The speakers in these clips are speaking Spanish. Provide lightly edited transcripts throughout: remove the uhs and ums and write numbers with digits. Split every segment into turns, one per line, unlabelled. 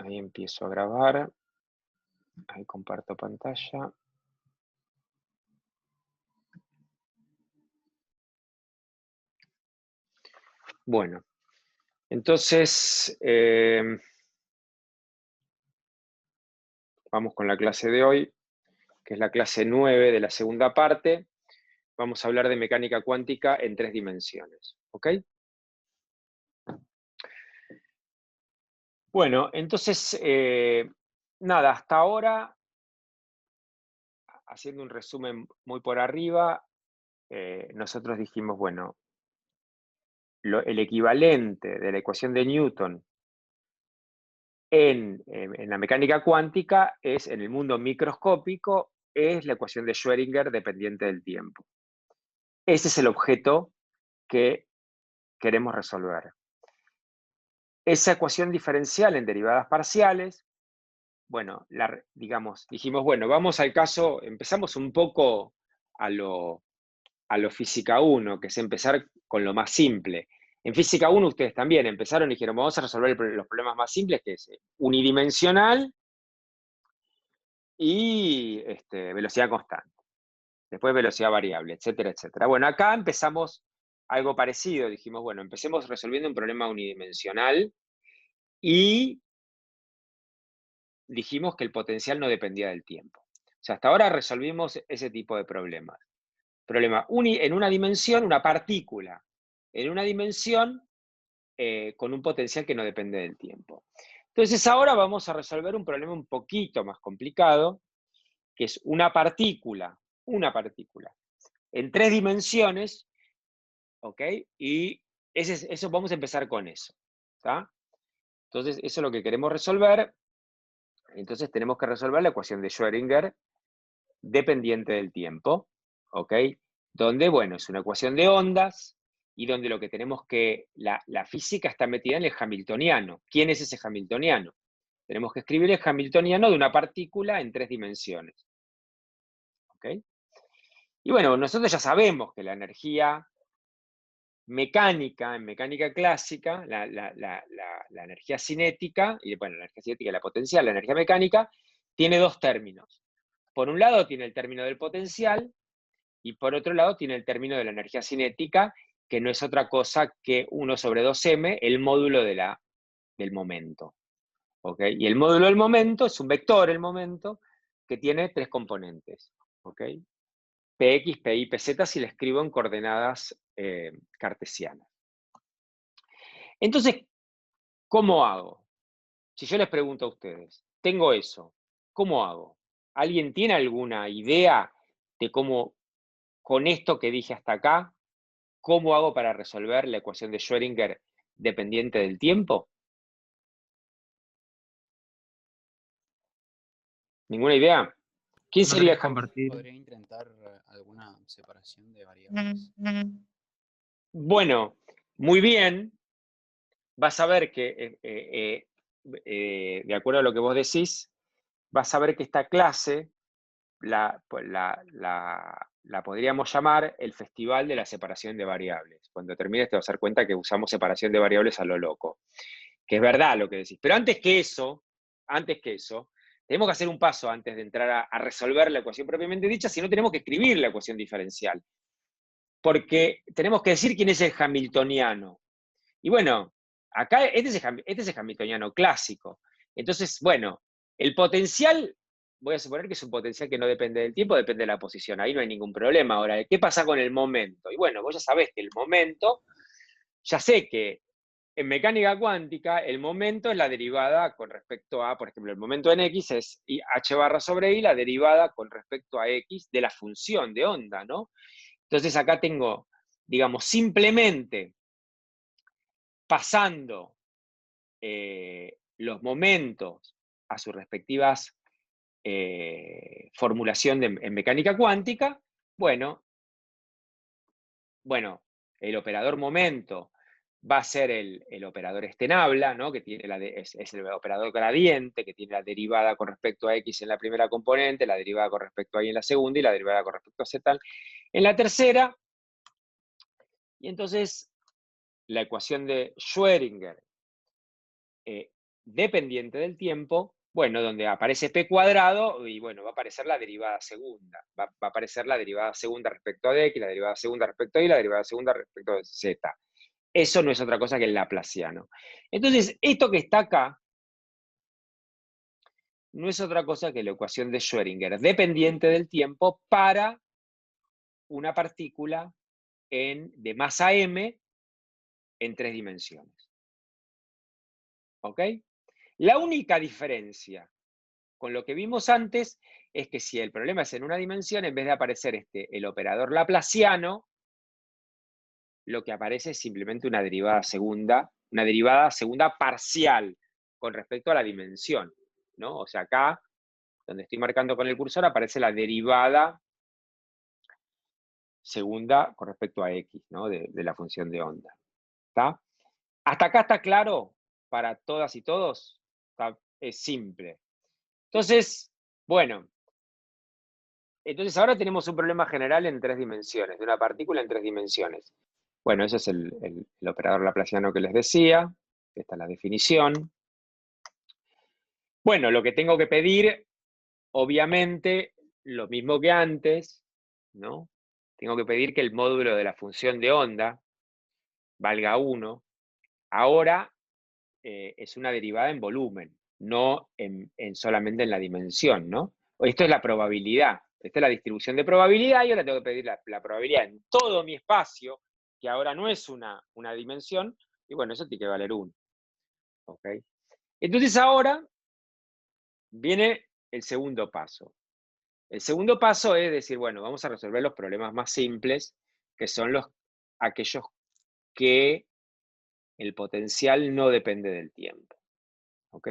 Ahí empiezo a grabar. Ahí comparto pantalla. Bueno, entonces vamos con la clase de hoy, que es la clase 9 de la segunda parte. Vamos a hablar de mecánica cuántica en 3 dimensiones. ¿Ok? Bueno, entonces, nada, hasta ahora, haciendo un resumen muy por arriba, nosotros dijimos, bueno, el equivalente de la ecuación de Newton en la mecánica cuántica es, en el mundo microscópico, es la ecuación de Schrödinger dependiente del tiempo. Ese es el objeto que queremos resolver. Esa ecuación diferencial en derivadas parciales, bueno, dijimos, bueno, vamos al caso, empezamos un poco a lo física 1, que es empezar con lo más simple. En física 1 ustedes también empezaron y dijeron, vamos a resolver los problemas más simples, que es unidimensional y velocidad constante. Después velocidad variable, etcétera, etcétera. Bueno, acá empezamos algo parecido. Dijimos, bueno, empecemos resolviendo un problema unidimensional y dijimos que el potencial no dependía del tiempo. O sea, hasta ahora resolvimos ese tipo de problemas. Problema en una dimensión, una partícula en una dimensión con un potencial que no depende del tiempo. Entonces ahora vamos a resolver un problema un poquito más complicado, que es una partícula en 3 dimensiones, ¿ok? Y eso vamos a empezar con eso, ¿está? Entonces eso es lo que queremos resolver. Entonces tenemos que resolver la ecuación de Schrödinger dependiente del tiempo, ¿ok? Donde, bueno, es una ecuación de ondas y donde lo que tenemos que, la física está metida en el hamiltoniano. ¿Quién es ese hamiltoniano? Tenemos que escribir el hamiltoniano de una partícula en 3 dimensiones, ¿ok? Y bueno, nosotros ya sabemos que la energía mecánica, en mecánica clásica, la energía cinética, y bueno, la energía cinética y la potencial, la energía mecánica, tiene 2 términos. Por un lado tiene el término del potencial, y por otro lado tiene el término de la energía cinética, que no es otra cosa que 1/2m, el módulo del momento. ¿Ok? Y el módulo del momento es un vector, el momento, que tiene 3 componentes. ¿Ok? Px, Py, Pz, si le escribo en coordenadas cartesianas. Entonces, ¿cómo hago? Si yo les pregunto a ustedes, tengo eso, ¿cómo hago? ¿Alguien tiene alguna idea de cómo, con esto que dije hasta acá, cómo hago para resolver la ecuación de Schrödinger dependiente del tiempo? ¿Ninguna idea? ¿Quién sería el
Compartir. Podría intentar alguna separación de variables.
Bueno, muy bien. Vas a ver que, de acuerdo a lo que vos decís, vas a ver que esta clase la podríamos llamar el Festival de la Separación de Variables. Cuando termines te vas a dar cuenta que usamos separación de variables a lo loco. Que es verdad lo que decís. Pero antes que eso, tenemos que hacer un paso antes de entrar a resolver la ecuación propiamente dicha, si no tenemos que escribir la ecuación diferencial. Porque tenemos que decir quién es el hamiltoniano. Y bueno, acá este es el hamiltoniano clásico. Entonces, bueno, el potencial, voy a suponer que es un potencial que no depende del tiempo, depende de la posición. Ahí no hay ningún problema. Ahora, ¿qué pasa con el momento? Y bueno, vos ya sabés que el momento, ya sé que en mecánica cuántica, el momento es la derivada con respecto a, por ejemplo, el momento en x es h barra sobre i, la derivada con respecto a x de la función de onda, ¿no? Entonces acá tengo, digamos, simplemente pasando los momentos a sus respectivas formulación en mecánica cuántica, bueno, el operador momento va a ser el operador Estenabla, ¿no? Que tiene es el operador gradiente, que tiene la derivada con respecto a x en la primera componente, la derivada con respecto a y en la segunda, y la derivada con respecto a z en la tercera. Y entonces, la ecuación de Schrödinger dependiente del tiempo, bueno, donde aparece p cuadrado, y bueno, va a aparecer la derivada segunda. Va a aparecer la derivada segunda respecto de x, la derivada segunda respecto a y, la derivada segunda respecto de z. Eso no es otra cosa que el laplaciano. Entonces, esto que está acá no es otra cosa que la ecuación de Schrödinger, dependiente del tiempo, para una partícula de masa m en 3 dimensiones. ¿Ok? La única diferencia con lo que vimos antes es que si el problema es en una dimensión, en vez de aparecer el operador laplaciano, lo que aparece es simplemente una derivada segunda parcial con respecto a la dimensión, ¿no? O sea, acá, donde estoy marcando con el cursor, aparece la derivada segunda con respecto a x, ¿no? De la función de onda. ¿Está? ¿Hasta acá está claro para todas y todos? Es simple. Entonces, bueno, ahora tenemos un problema general en 3 dimensiones, de una partícula en 3 dimensiones. Bueno, ese es el operador laplaciano que les decía. Esta es la definición. Bueno, lo que tengo que pedir, obviamente, lo mismo que antes, ¿no? Tengo que pedir que el módulo de la función de onda valga 1. Ahora es una derivada en volumen, no solamente en la dimensión, ¿no? Esto es la probabilidad. Esta es la distribución de probabilidad y ahora tengo que pedir la probabilidad en todo mi espacio, que ahora no es una dimensión, y bueno, eso tiene que valer 1. ¿Ok? Entonces ahora viene el segundo paso. El segundo paso es decir, bueno, vamos a resolver los problemas más simples, que son aquellos que el potencial no depende del tiempo. ¿Ok?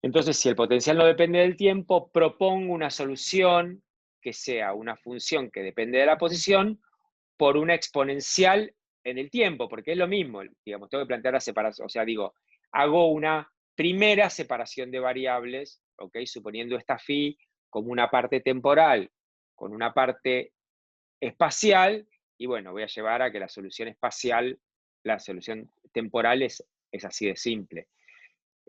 Entonces, si el potencial no depende del tiempo, propongo una solución que sea una función que depende de la posición por una exponencial en el tiempo, porque es lo mismo, digamos, tengo que plantear la separación, o sea, digo, hago una primera separación de variables, ¿ok? Suponiendo esta phi como una parte temporal con una parte espacial, y bueno, voy a llevar a que la solución espacial, la solución temporal es así de simple.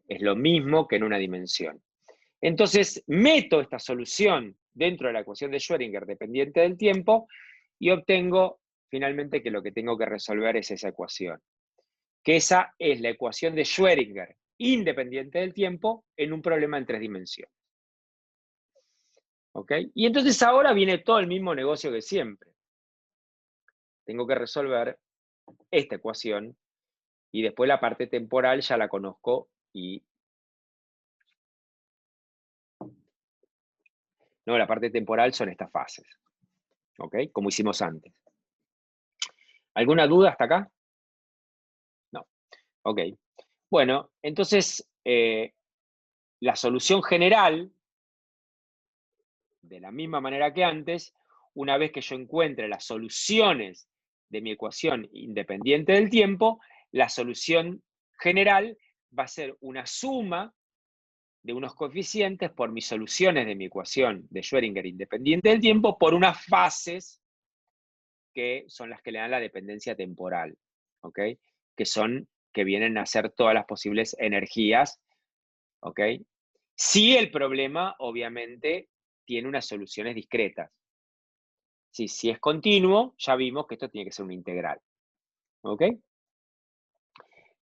Es lo mismo que en una dimensión. Entonces, meto esta solución dentro de la ecuación de Schrödinger dependiente del tiempo y obtengo finalmente que lo que tengo que resolver es esa ecuación. Que esa es la ecuación de Schrödinger independiente del tiempo en un problema en 3 dimensiones. ¿Ok? Y entonces ahora viene todo el mismo negocio que siempre. Tengo que resolver esta ecuación y después la parte temporal ya la conozco y no, la parte temporal son estas fases. ¿Ok? Como hicimos antes. ¿Alguna duda hasta acá? No. Ok. Bueno, entonces la solución general, de la misma manera que antes, una vez que yo encuentre las soluciones de mi ecuación independiente del tiempo, la solución general va a ser una suma de unos coeficientes por mis soluciones de mi ecuación de Schrödinger independiente del tiempo por unas fases que son las que le dan la dependencia temporal, ¿ok? Que vienen a ser todas las posibles energías, ¿ok? Si el problema, obviamente, tiene unas soluciones discretas. Si es continuo, ya vimos que esto tiene que ser una integral, ¿ok?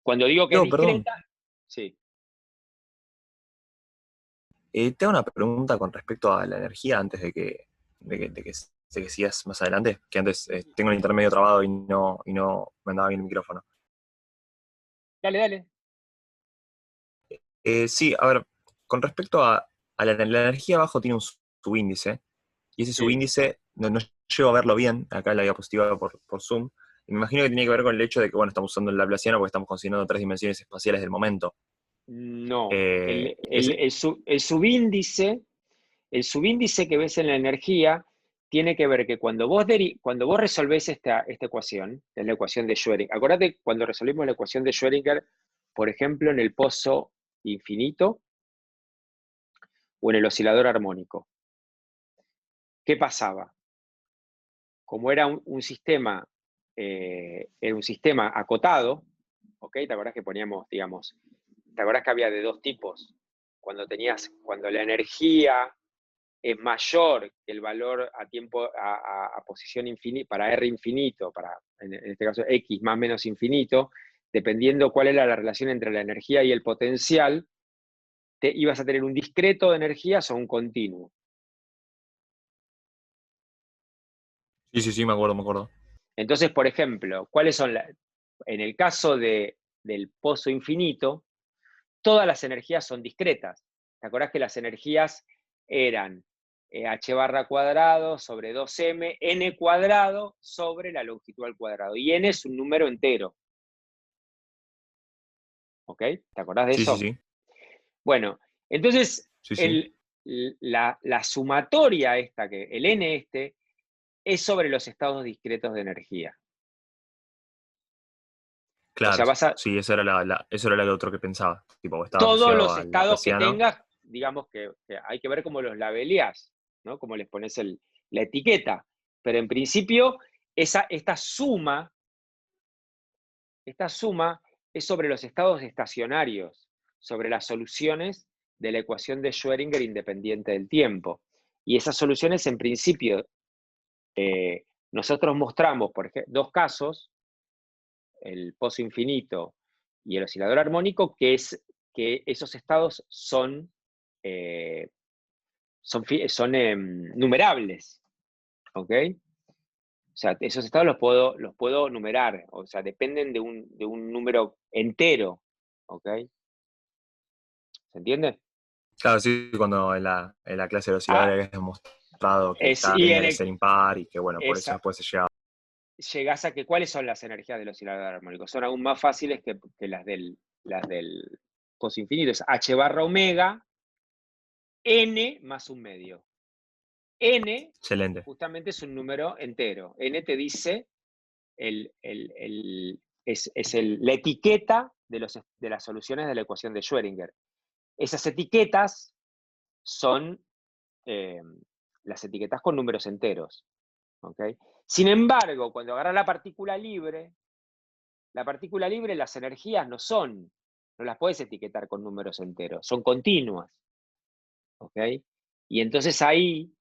Cuando digo que es
Diego, perdón,
discreta, sí.
te hago una pregunta con respecto a la energía antes de que sigas más adelante, que antes tengo el intermedio trabado y no me andaba bien el micrófono.
Dale, dale.
Sí, a ver, con respecto a la energía abajo tiene un subíndice, y ese
Sí.
subíndice no llego a verlo bien, acá en la diapositiva por Zoom, y me imagino que tiene que ver con el hecho de que, bueno, estamos usando el laplaciano porque estamos considerando 3 dimensiones espaciales del momento.
No.
Ese,
El subíndice que ves en la energía tiene que ver que cuando vos resolvés esta ecuación, es la ecuación de Schrödinger. Acordate cuando resolvimos la ecuación de Schrödinger, por ejemplo, en el pozo infinito o en el oscilador armónico. ¿Qué pasaba? Como era un sistema acotado, ¿ok? ¿Te acordás que poníamos, digamos, ¿te acordás que había de dos tipos? Cuando la energía es mayor que el valor a tiempo, a posición infinita, para R infinito, en este caso X más menos infinito, dependiendo cuál era la relación entre la energía y el potencial, ibas a tener un discreto de energías o un continuo.
Sí, me acuerdo.
Entonces, por ejemplo, ¿cuáles son en el caso del pozo infinito, todas las energías son discretas? ¿Te acordás que las energías eran h barra cuadrado sobre 2m, n cuadrado sobre la longitud al cuadrado? Y n es un número entero. ¿Ok? ¿Te acordás de eso?
Sí.
Bueno, entonces
Sí.
la sumatoria esta, el n es sobre los estados discretos de energía.
Claro,
O sea,
sí, eso era lo otro que pensaba. Tipo, estaba
todos
asociado
los
al
estados que
laplaciano.
tengas, digamos que hay que ver cómo los labeleás, ¿no? Cómo les pones la etiqueta. Pero en principio, esta suma es sobre los estados estacionarios, sobre las soluciones de la ecuación de Schrödinger independiente del tiempo. Y esas soluciones, en principio, nosotros mostramos, por ejemplo, dos casos, el pozo infinito y el oscilador armónico, que esos estados son numerables, ¿ok? O sea, esos estados los puedo numerar, o sea, dependen de un número entero, ¿ok? ¿Se entiende?
Claro, sí, cuando en la clase de velocidad
Ah,
habías demostrado que cada
y
n
en
debe ser impar y que, bueno, por eso
esa,
después se llega.
llegás a que cuáles son las energías del oscilador armónico. Son aún más fáciles que las del pozo infinito. Es h barra omega, n más un medio. N
Excelente.
justamente es un número entero. N te dice la etiqueta de las soluciones de la ecuación de Schrödinger. Esas etiquetas son las etiquetas con números enteros. ¿Okay? Sin embargo, cuando agarras la partícula libre, las energías no las puedes etiquetar con números enteros, son continuas. ¿Okay? Y entonces ahí,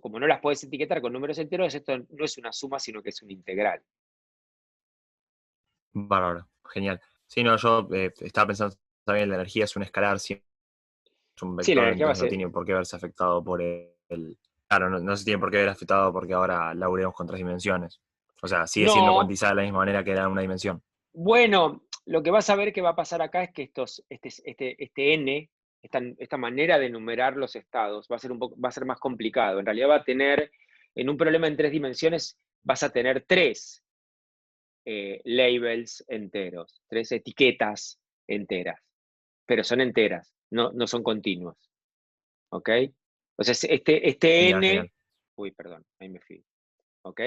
como no las puedes etiquetar con números enteros, esto no es una suma, sino que es una integral.
Bárbaro, genial. Sí, no, yo estaba pensando también la energía es un escalar, sí, es un
Sí, la
vector,
energía va a
entonces no
ser.
tiene por qué verse afectado por claro, no se tiene por qué ver afectado porque ahora laburemos con 3 dimensiones. O sea, sigue siendo
No,
cuantizada de la misma manera que era una dimensión.
bueno, lo que vas a ver que va a pasar acá es que este n, esta manera de enumerar los estados, va a ser más complicado. En realidad va a tener, en un problema en 3 dimensiones, vas a tener 3 labels enteros, 3 etiquetas enteras, pero son enteras, no son continuas. ¿Ok? Entonces, este
Genial.
n, uy, perdón, ahí me fui. ¿Ok?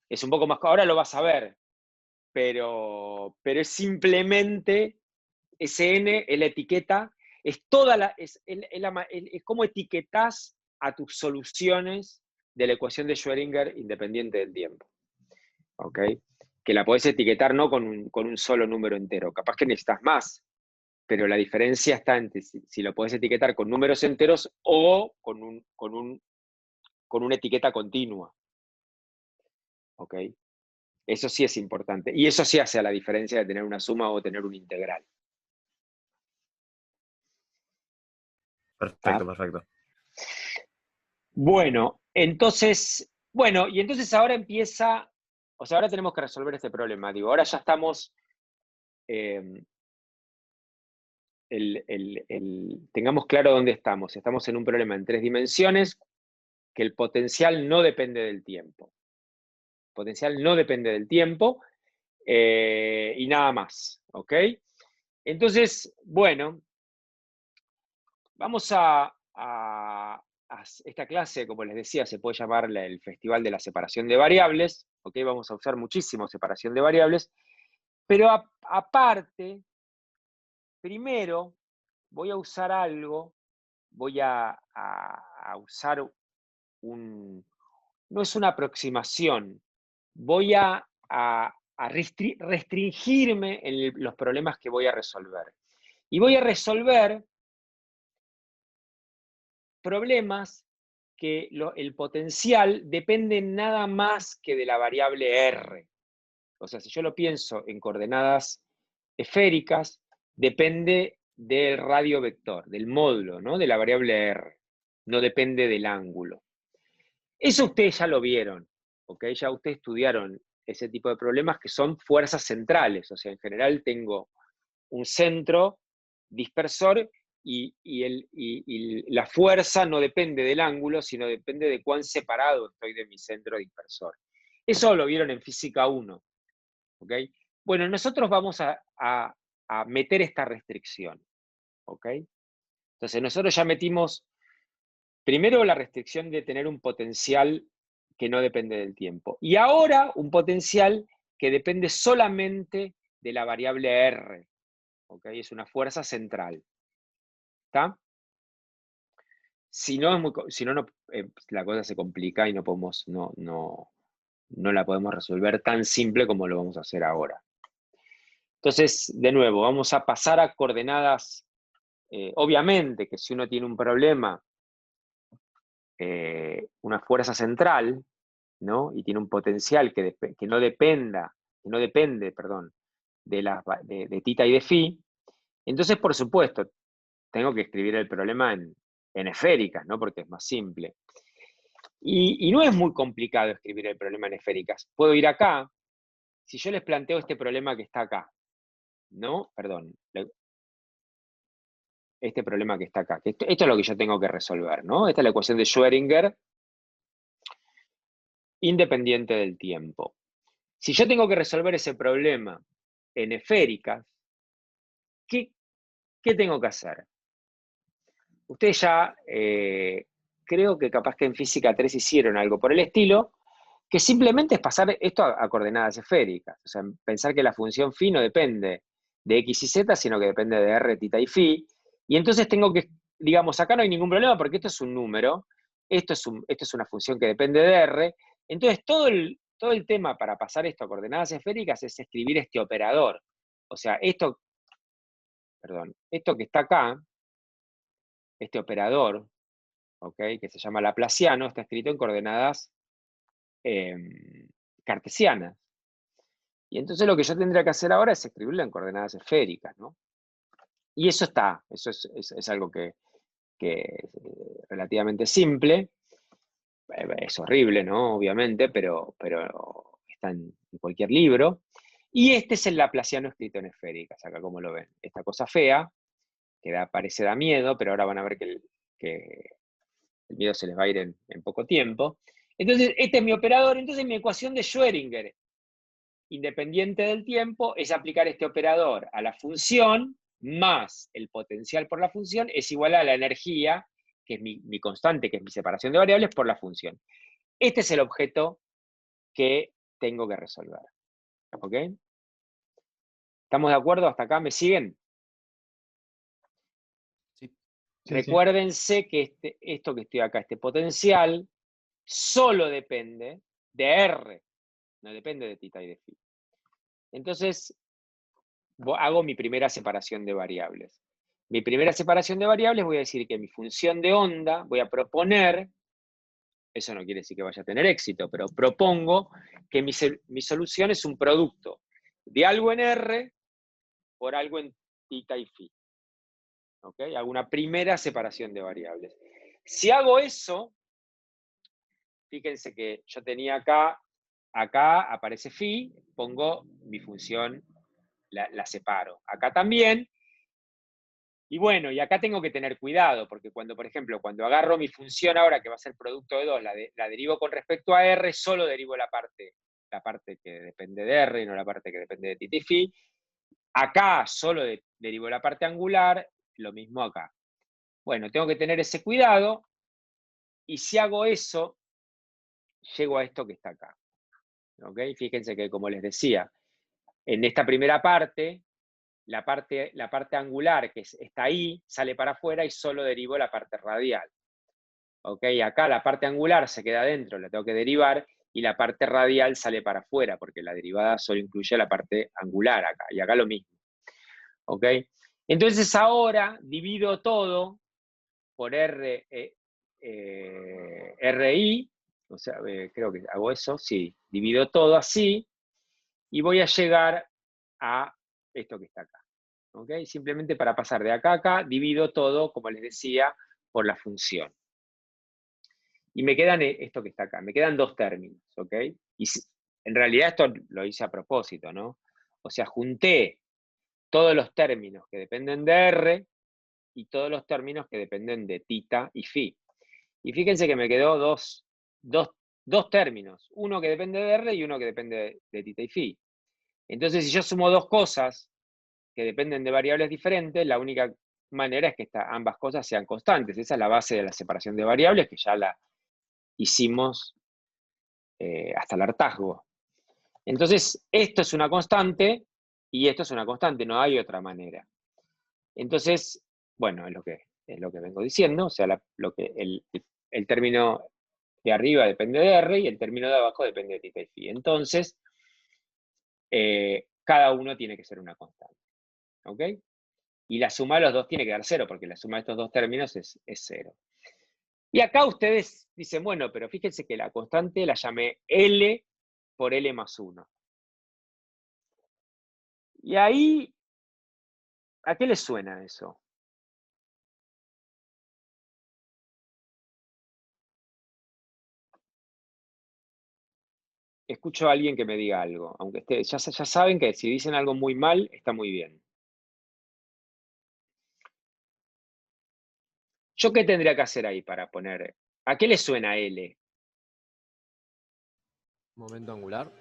Es un poco más, ahora lo vas a ver, pero es simplemente ese n, es la etiqueta, es toda es como etiquetas a tus soluciones de la ecuación de Schrödinger independiente del tiempo. ¿Ok? Que la podés etiquetar no con un solo número entero, capaz que necesitas más, pero la diferencia está entre si lo podés etiquetar con números enteros o con una etiqueta continua. ¿Ok? Eso sí es importante. Y eso sí hace la diferencia de tener una suma o tener una integral. ¿Tá?
Perfecto.
Bueno, entonces ahora empieza, o sea, ahora tenemos que resolver este problema. Digo, ahora ya estamos, tengamos claro dónde estamos. Estamos en un problema en 3 dimensiones que el potencial no depende del tiempo. El potencial no depende del tiempo y nada más, ¿ok? Entonces, bueno, vamos a esta clase, como les decía, se puede llamar el Festival de la Separación de Variables, ¿ok? Vamos a usar muchísimo separación de variables, pero aparte, primero voy a usar algo, voy a usar no es una aproximación, voy a restringirme en los problemas que voy a resolver. Y voy a resolver problemas que el potencial depende nada más que de la variable R. O sea, si yo lo pienso en coordenadas esféricas, depende del radio vector, del módulo, ¿no? De la variable R. No depende del ángulo. Eso ustedes ya lo vieron, ¿ok? Ya ustedes estudiaron ese tipo de problemas que son fuerzas centrales. O sea, en general tengo un centro dispersor y la fuerza no depende del ángulo, sino depende de cuán separado estoy de mi centro dispersor. Eso lo vieron en física 1. ¿Ok? Bueno, nosotros vamos a meter esta restricción. ¿Ok? Entonces nosotros ya metimos primero la restricción de tener un potencial que no depende del tiempo. Y ahora un potencial que depende solamente de la variable R. ¿Ok? Es una fuerza central. ¿Está? Si no, la cosa se complica y no la podemos resolver tan simple como lo vamos a hacer ahora. Entonces, de nuevo, vamos a pasar a coordenadas. Obviamente que si uno tiene un problema, una fuerza central, ¿no? Y tiene un potencial que no depende, de tita y de phi, entonces, por supuesto, tengo que escribir el problema en esféricas, ¿no? Porque es más simple. Y no es muy complicado escribir el problema en esféricas. Puedo ir acá, si yo les planteo este problema que está acá, ¿no? Perdón, este problema que está acá. Esto es lo que yo tengo que resolver, ¿no? Esta es la ecuación de Schrödinger independiente del tiempo. Si yo tengo que resolver ese problema en esféricas, ¿qué tengo que hacer? Ustedes ya, creo que capaz que en física 3 hicieron algo por el estilo, que simplemente es pasar esto a coordenadas esféricas. O sea, pensar que la función phi no depende de x y z, sino que depende de r, tita y phi. Y entonces tengo que, digamos, acá no hay ningún problema porque esto es un número, esto es una función que depende de r. Entonces todo el tema para pasar esto a coordenadas esféricas es escribir este operador. O sea, esto que está acá, este operador, ¿ok? Que se llama laplaciano, está escrito en coordenadas cartesianas. Y entonces lo que yo tendría que hacer ahora es escribirlo en coordenadas esféricas, ¿no? Y eso es algo que es relativamente simple. Es horrible, ¿no? Obviamente, pero está en cualquier libro. Y este es el laplaciano escrito en esféricas, acá como lo ven. Esta cosa fea, que parece da miedo, pero ahora van a ver que el miedo se les va a ir en poco tiempo. Entonces, este es mi operador. Entonces, mi ecuación de Schrödinger, independiente del tiempo, es aplicar este operador a la función más el potencial por la función es igual a la energía, que es mi constante, que es mi separación de variables, por la función. Este es el objeto que tengo que resolver. ¿Ok? ¿Estamos de acuerdo? ¿Hasta acá me siguen?
Sí.
Recuérdense que esto que estoy acá, este potencial, solo depende de R, no depende de tita y de phi. Entonces, hago mi primera separación de variables. Mi primera separación de variables voy a decir que mi función de onda, voy a proponer, eso no quiere decir que vaya a tener éxito, pero propongo que mi solución es un producto de algo en R por algo en tita y phi. ¿Ok? Hago una primera separación de variables. Si hago eso, fíjense que yo tenía acá aparece phi, pongo mi función, la separo. Acá también. Y bueno, y acá tengo que tener cuidado, porque por ejemplo, cuando agarro mi función ahora, que va a ser producto de 2, la derivo con respecto a R, solo derivo la parte que depende de R y no la parte que depende de tita y phi. Acá solo derivo la parte angular, lo mismo acá. Bueno, tengo que tener ese cuidado, y si hago eso, llego a esto que está acá. ¿Ok? Fíjense que, como les decía, en esta primera parte, la parte angular que está ahí sale para afuera y solo derivo la parte radial. ¿Ok? Acá la parte angular se queda adentro, la tengo que derivar, y la parte radial sale para afuera, porque la derivada solo incluye la parte angular acá, y acá lo mismo. ¿Ok? Entonces ahora divido todo por RI, o sea, creo que hago eso, sí, divido todo así, y voy a llegar a esto que está acá. ¿Ok? Simplemente para pasar de acá a acá, divido todo, como les decía, por la función. Y me quedan esto que está acá, me quedan dos términos, ¿ok? Y en realidad esto lo hice a propósito, ¿no? O sea, junté todos los términos que dependen de R y todos los términos que dependen de tita y phi. Y fíjense que me quedó dos términos, uno que depende de R y uno que depende de tita y phi. Entonces, si yo sumo dos cosas que dependen de variables diferentes, la única manera es que ambas cosas sean constantes. Esa es la base de la separación de variables, que ya la hicimos hasta el hartazgo. Entonces, esto es una constante y esto es una constante, no hay otra manera. Entonces, bueno, es lo que vengo diciendo, o sea, el término de arriba depende de R y el término de abajo depende de tita y phi. Entonces, cada uno tiene que ser una constante. ¿Ok? Y la suma de los dos tiene que dar 0, porque la suma de estos dos términos es 0. Y acá ustedes dicen, bueno, pero fíjense que la constante la llamé L por L más 1. Y ahí, ¿a qué les suena eso? Escucho a alguien que me diga algo, aunque ya saben que si dicen algo muy mal, está muy bien. ¿Yo qué tendría que hacer ahí para poner? ¿A qué le suena L?
Momento angular.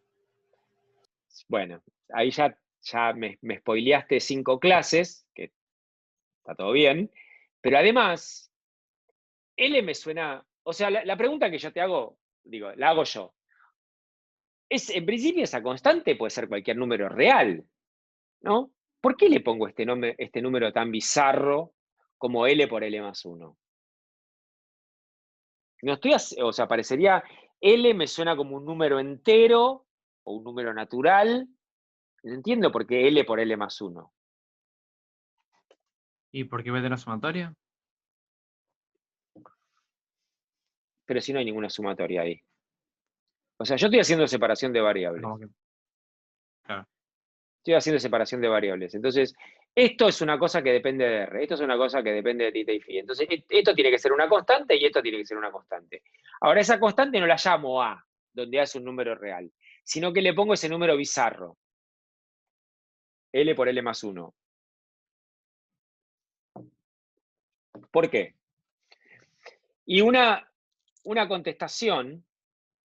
Bueno, ahí ya me spoileaste 5 clases, que está todo bien, pero además, L me suena, o sea, la pregunta que yo te hago, digo, la hago yo. En principio esa constante puede ser cualquier número real, ¿no? ¿Por qué le pongo este número tan bizarro como L por L más 1? No estoy, o sea, parecería, L me suena como un número entero o un número natural. No entiendo por qué L por L más 1.
¿Y por qué meten la sumatoria?
Pero si no hay ninguna sumatoria ahí. O sea, yo estoy haciendo separación de variables.
Como que- Claro.
Estoy haciendo separación de variables. Entonces, esto es una cosa que depende de R, esto es una cosa que depende de tita y phi. Entonces, esto tiene que ser una constante y esto tiene que ser una constante. Ahora, esa constante no la llamo A, donde A es un número real, sino que le pongo ese número bizarro. L por L más 1. ¿Por qué? Y una contestación,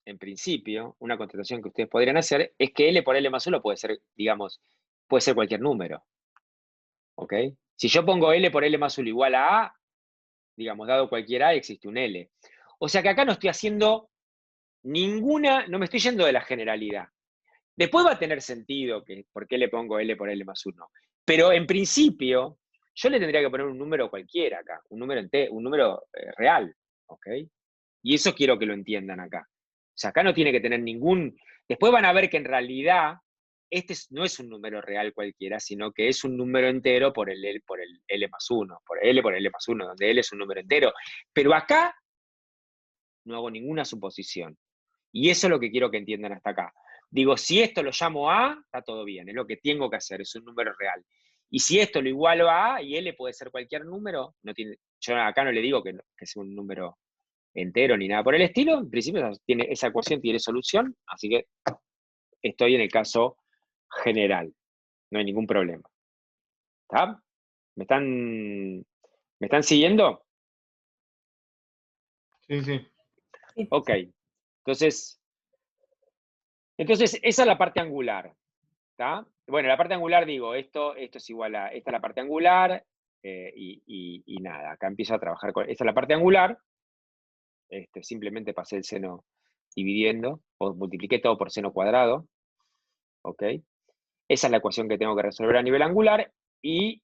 en principio, una contestación que ustedes podrían hacer, es que L por L más 1 puede ser, digamos, puede ser cualquier número. ¿Ok? Si yo pongo L por L más 1 igual a A, digamos, dado cualquier A, existe un L. O sea que acá no estoy haciendo no me estoy yendo de la generalidad. Después va a tener sentido que por qué le pongo L por L más 1. Pero en principio, yo le tendría que poner un número cualquiera acá, un número real. ¿Ok? Y eso quiero que lo entiendan acá. O sea, acá no tiene que tener ningún... Después van a ver que en realidad no es un número real cualquiera, sino que es un número entero por el L más 1, por L más 1, donde L es un número entero. Pero acá no hago ninguna suposición. Y eso es lo que quiero que entiendan hasta acá. Digo, si esto lo llamo A, está todo bien, es lo que tengo que hacer, es un número real. Y si esto lo igualo a y L puede ser cualquier número, yo acá no le digo que sea un número entero ni nada por el estilo, en principio esa ecuación tiene solución, así que estoy en el caso general, no hay ningún problema. ¿Está? ¿Me están siguiendo?
Sí, sí.
Ok, entonces esa es la parte angular. ¿Está? Bueno, la parte angular digo, esto es igual a, esta es la parte angular, y nada, acá empiezo a trabajar con, esta es la parte angular, simplemente pasé el seno dividiendo, o multipliqué todo por seno cuadrado, ¿ok? Esa es la ecuación que tengo que resolver a nivel angular, y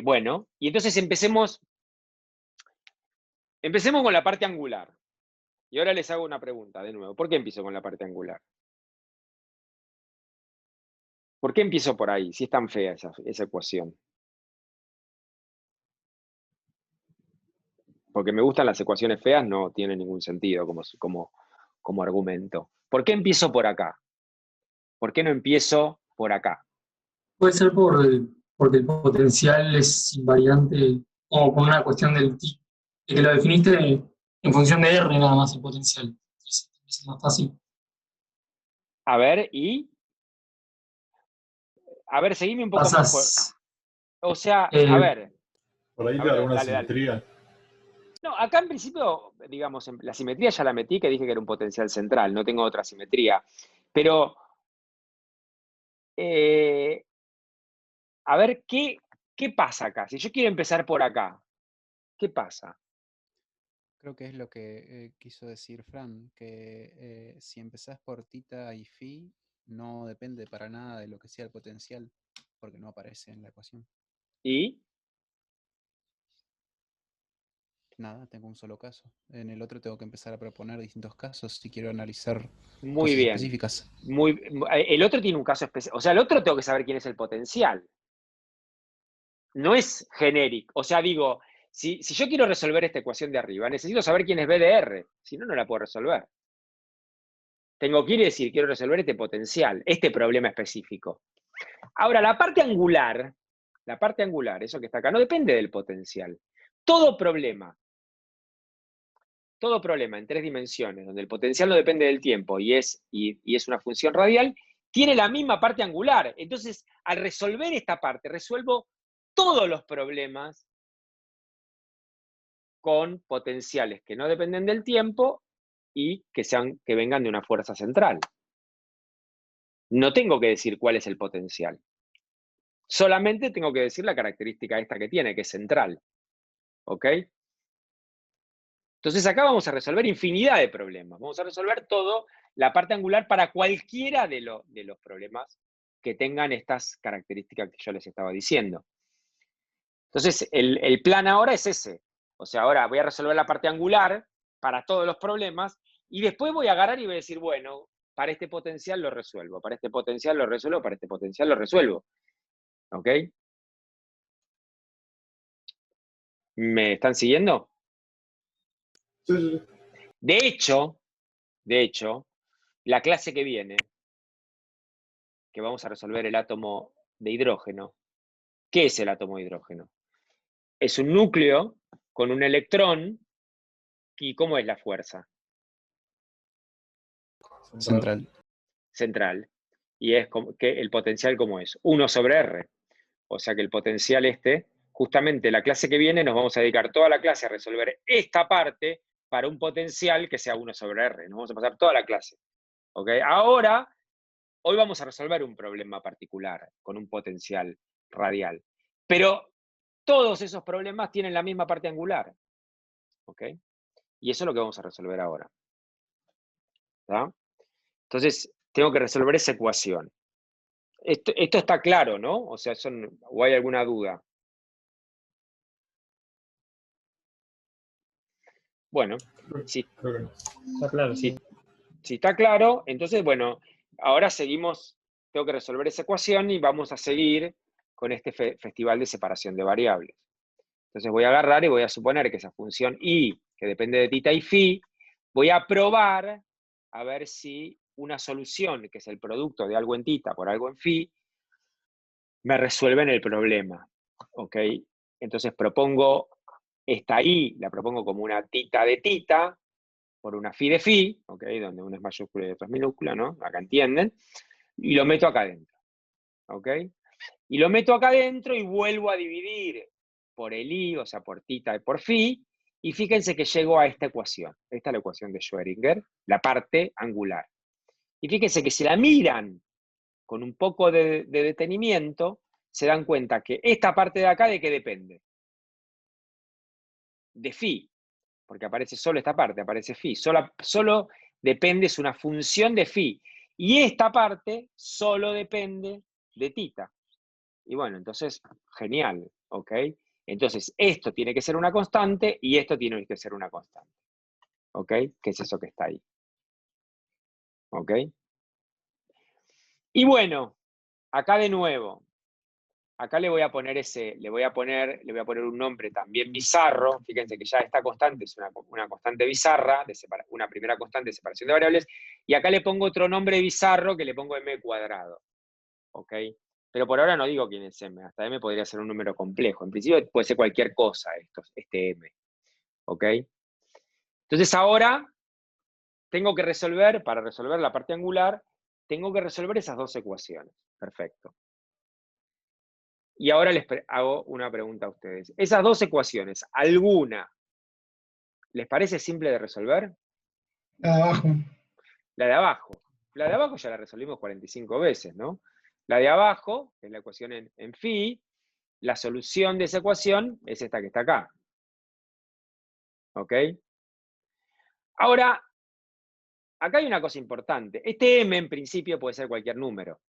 bueno, y entonces empecemos con la parte angular. Y ahora les hago una pregunta de nuevo, ¿por qué empiezo con la parte angular? ¿Por qué empiezo por ahí, si es tan fea esa ecuación? porque me gustan las ecuaciones feas, no tiene ningún sentido como argumento. ¿Por qué empiezo por acá? ¿Por qué no empiezo por acá?
Puede ser porque el potencial es invariante, o por una cuestión de que lo definiste en función de R nada más el potencial. Es más fácil.
A ver, seguime un poco más. O sea, a ver.
Por ahí
A
te da
ver,
alguna
dale.
simetría.
No, acá en principio, digamos, la simetría ya la metí, que dije que era un potencial central, no tengo otra simetría. Pero, a ver, ¿qué pasa acá? Si yo quiero empezar por acá, ¿qué pasa?
Creo que es lo que quiso decir Fran, que si empezás por tita y phi, no depende para nada de lo que sea el potencial, porque no aparece en la ecuación.
¿Y?
Nada, tengo un solo caso. En el otro tengo que empezar a proponer distintos casos si quiero analizar
Muy
cosas
bien.
específicas.
El otro tiene un caso especial. O sea, el otro tengo que saber quién es el potencial. No es genérico. O sea, digo, si yo quiero resolver esta ecuación de arriba, necesito saber quién es B de R. Si no, no la puedo resolver. Tengo que ir y decir, quiero resolver este potencial, este problema específico. Ahora, la parte angular, eso que está acá, no depende del potencial. Todo problema en 3 dimensiones, donde el potencial no depende del tiempo y es una función radial, tiene la misma parte angular. Entonces, al resolver esta parte, resuelvo todos los problemas con potenciales que no dependen del tiempo y que vengan de una fuerza central. No tengo que decir cuál es el potencial. Solamente tengo que decir la característica esta que tiene, que es central. ¿Ok? Entonces acá vamos a resolver infinidad de problemas. Vamos a resolver todo, la parte angular para cualquiera de los problemas que tengan estas características que yo les estaba diciendo. Entonces el plan ahora es ese. O sea, ahora voy a resolver la parte angular para todos los problemas y después voy a agarrar y voy a decir, bueno, para este potencial lo resuelvo, para este potencial lo resuelvo, para este potencial lo resuelvo. ¿Ok? ¿Me están siguiendo?
Sí.
De hecho, la clase que viene, que vamos a resolver el átomo de hidrógeno, ¿qué es el átomo de hidrógeno? Es un núcleo con un electrón, ¿y cómo es la fuerza?
Central.
Central. Y es que el potencial, ¿cómo es? 1 sobre R. O sea que el potencial justamente la clase que viene nos vamos a dedicar toda la clase a resolver esta parte para un potencial que sea 1 sobre R. Nos vamos a pasar toda la clase. ¿Ok? Ahora, hoy vamos a resolver un problema particular con un potencial radial. Pero todos esos problemas tienen la misma parte angular. ¿Ok? Y eso es lo que vamos a resolver ahora. ¿Tá? Entonces, tengo que resolver esa ecuación. Esto está claro, ¿no? O sea, ¿o hay alguna duda? Bueno, si
Está claro, sí.
está claro, entonces, bueno, ahora seguimos, tengo que resolver esa ecuación y vamos a seguir con este festival de separación de variables. Entonces voy a agarrar y voy a suponer que esa función y, que depende de tita y phi, voy a probar a ver si una solución, que es el producto de algo en tita por algo en phi, me resuelven el problema. ¿Ok? Entonces propongo esta i, la propongo como una tita de tita, por una phi de phi, ¿ok? Donde una es mayúscula y otra es minúscula, ¿no? Acá entienden. Y lo meto acá adentro. ¿Ok? Y lo meto acá adentro y vuelvo a dividir por el i, o sea, por tita y por phi, y fíjense que llego a esta ecuación. Esta es la ecuación de Schrödinger, la parte angular. Y fíjense que si la miran con un poco de detenimiento, se dan cuenta que esta parte de acá, ¿de qué depende? De phi, porque aparece solo esta parte, aparece phi. Solo depende, es una función de phi. Y esta parte solo depende de tita. Y bueno, entonces, genial, ¿ok? Entonces, esto tiene que ser una constante y esto tiene que ser una constante. ¿Ok? ¿Qué es eso que está ahí? ¿Ok? Y bueno, acá de nuevo, acá le voy a poner un nombre también bizarro. Fíjense que ya esta constante es una constante bizarra, una primera constante de separación de variables, y acá le pongo otro nombre bizarro que le pongo m cuadrado. ¿Ok? Pero por ahora no digo quién es m, hasta m podría ser un número complejo. En principio puede ser cualquier cosa este m. ¿Ok? Entonces ahora tengo que resolver, para resolver la parte angular, tengo que resolver esas dos ecuaciones. Perfecto. Y ahora les hago una pregunta a ustedes. Esas dos ecuaciones, ¿alguna les parece simple de resolver?
La de abajo.
La de abajo. La de abajo ya la resolvimos 45 veces, ¿no? La de abajo, que es la ecuación en phi, la solución de esa ecuación es esta que está acá. ¿Ok? Ahora, acá hay una cosa importante. Este m en principio puede ser cualquier número,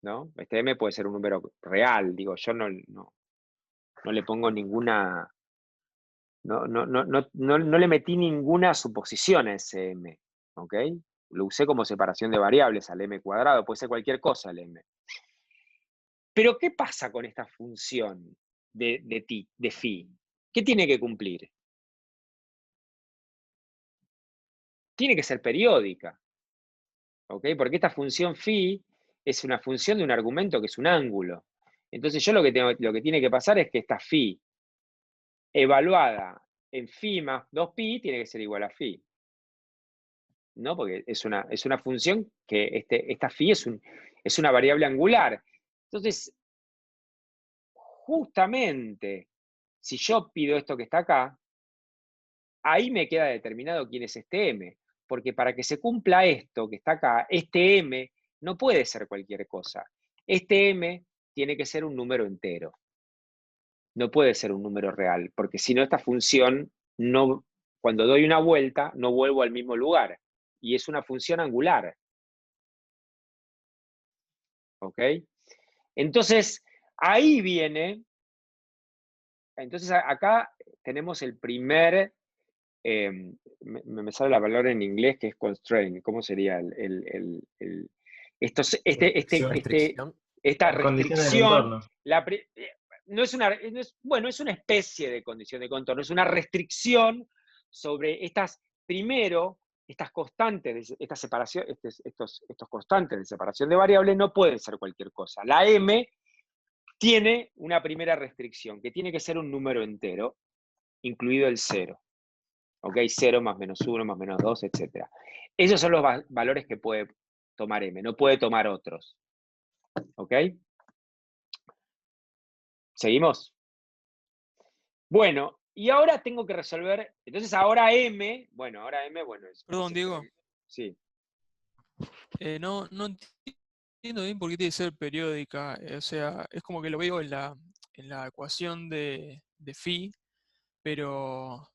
¿no? Este m puede ser un número real, digo, yo no le pongo ninguna... No le metí ninguna suposición a ese m, ¿ok? Lo usé como separación de variables al m cuadrado, puede ser cualquier cosa el m. Pero, ¿qué pasa con esta función de phi? ¿Qué tiene que cumplir? Tiene que ser periódica, ¿ok? Porque esta función phi es una función de un argumento que es un ángulo. Entonces yo lo que tiene que pasar es que esta phi evaluada en phi más 2pi tiene que ser igual a phi. ¿No? Porque es una función que esta phi es una variable angular. Entonces, justamente, si yo pido esto que está acá, ahí me queda determinado quién es este m. Porque para que se cumpla esto que está acá, este m no puede ser cualquier cosa. Este m tiene que ser un número entero. No puede ser un número real, porque si no, esta función, cuando doy una vuelta, no vuelvo al mismo lugar. Y es una función angular. ¿Ok? Entonces, ahí viene, entonces acá tenemos el primer, me sale la palabra en inglés que es constraint. ¿Cómo sería
Restricción.
esta
Condiciones de
restricción?
contorno.
No es bueno, es una especie de condición de contorno, es una restricción sobre primero, estas constantes, esta separación, estos constantes de separación de variables no pueden ser cualquier cosa. La m tiene una primera restricción, que tiene que ser un número entero, incluido el 0. ¿Ok? 0 más menos 1 más menos 2, etc. Esos son los valores que puede tomar m, no puede tomar otros. ¿Ok? ¿Seguimos? Bueno, y ahora tengo que resolver, entonces ahora m, bueno, es...
Perdón, Diego.
Sí.
No entiendo bien por qué tiene que ser periódica. O sea, es como que lo veo en la ecuación de phi, pero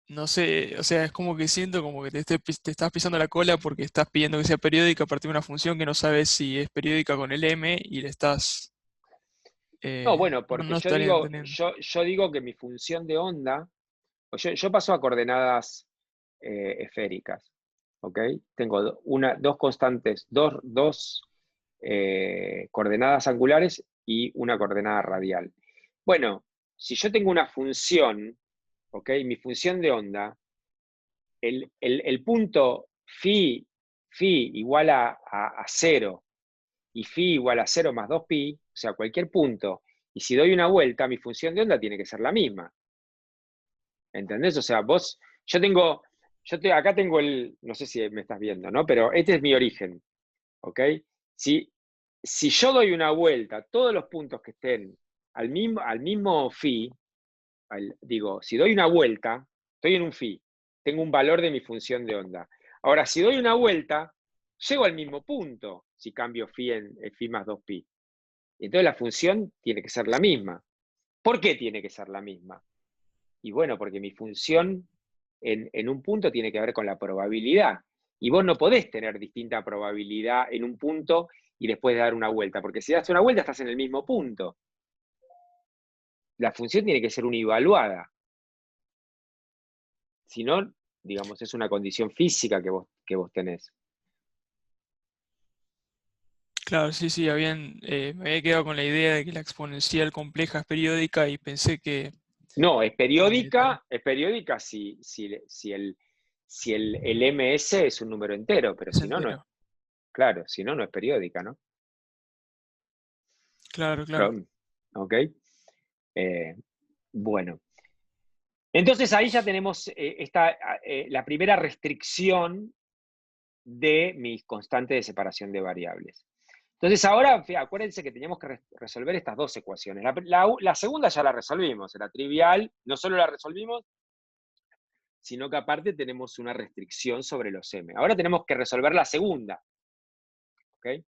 no sé, o sea, es como que siento como que te estás pisando la cola porque estás pidiendo que sea periódica a partir de una función que no sabes si es periódica con el m y le estás...
No, bueno,
no,
porque
no estaría entendiendo.
yo digo que mi función de onda, yo paso a coordenadas esféricas, ¿ok? Tengo dos constantes, dos coordenadas angulares y una coordenada radial. Bueno, si yo tengo una función, ¿ok? Mi función de onda, el punto phi igual a 0 y phi igual a 0 más 2pi, o sea, cualquier punto, y si doy una vuelta, mi función de onda tiene que ser la misma. ¿Entendés? O sea, acá tengo no sé si me estás viendo, ¿no? Pero este es mi origen, ¿ok? Si yo doy una vuelta, todos los puntos que estén al mismo phi, digo, si doy una vuelta, estoy en un phi, tengo un valor de mi función de onda. Ahora, si doy una vuelta, llego al mismo punto si cambio phi en phi más 2pi. Entonces la función tiene que ser la misma. ¿Por qué tiene que ser la misma? Y bueno, porque mi función en un punto tiene que ver con la probabilidad. Y vos no podés tener distinta probabilidad en un punto y después dar una vuelta, porque si das una vuelta estás en el mismo punto. La función tiene que ser univaluada. Si no, digamos, es una condición física que vos tenés.
Claro, sí, sí, me había quedado con la idea de que la exponencial compleja es periódica y pensé que
No, es
tal.
periódica si el MS es un número entero, pero
Es
si no, no es,
entero.
claro, si no, no es periódica, ¿no?
Claro, claro.
¿Ok? Eh, bueno, entonces ahí ya tenemos la primera restricción de mi constante de separación de variables. Entonces ahora, acuérdense que teníamos que resolver estas dos ecuaciones. La segunda ya la resolvimos, era trivial, no solo la resolvimos, sino que aparte tenemos una restricción sobre los m. Ahora tenemos que resolver la segunda. ¿Ok?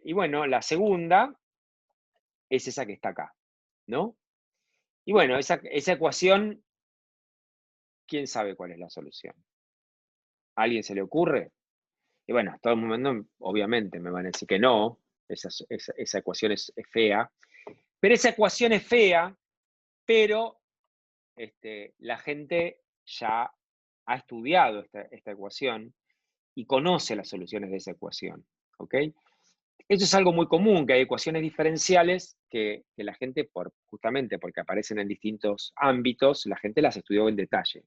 Y bueno, la segunda es esa que está acá, ¿no? Y bueno, esa ecuación, ¿quién sabe cuál es la solución? ¿A alguien se le ocurre? Y bueno, todo el mundo, obviamente, me van a decir que no, esa ecuación es fea. Pero esa ecuación es fea, pero la gente ya ha estudiado esta ecuación y conoce las soluciones de esa ecuación. ¿Ok? Eso es algo muy común, que hay ecuaciones diferenciales que la gente, justamente porque aparecen en distintos ámbitos, la gente las estudió en detalle.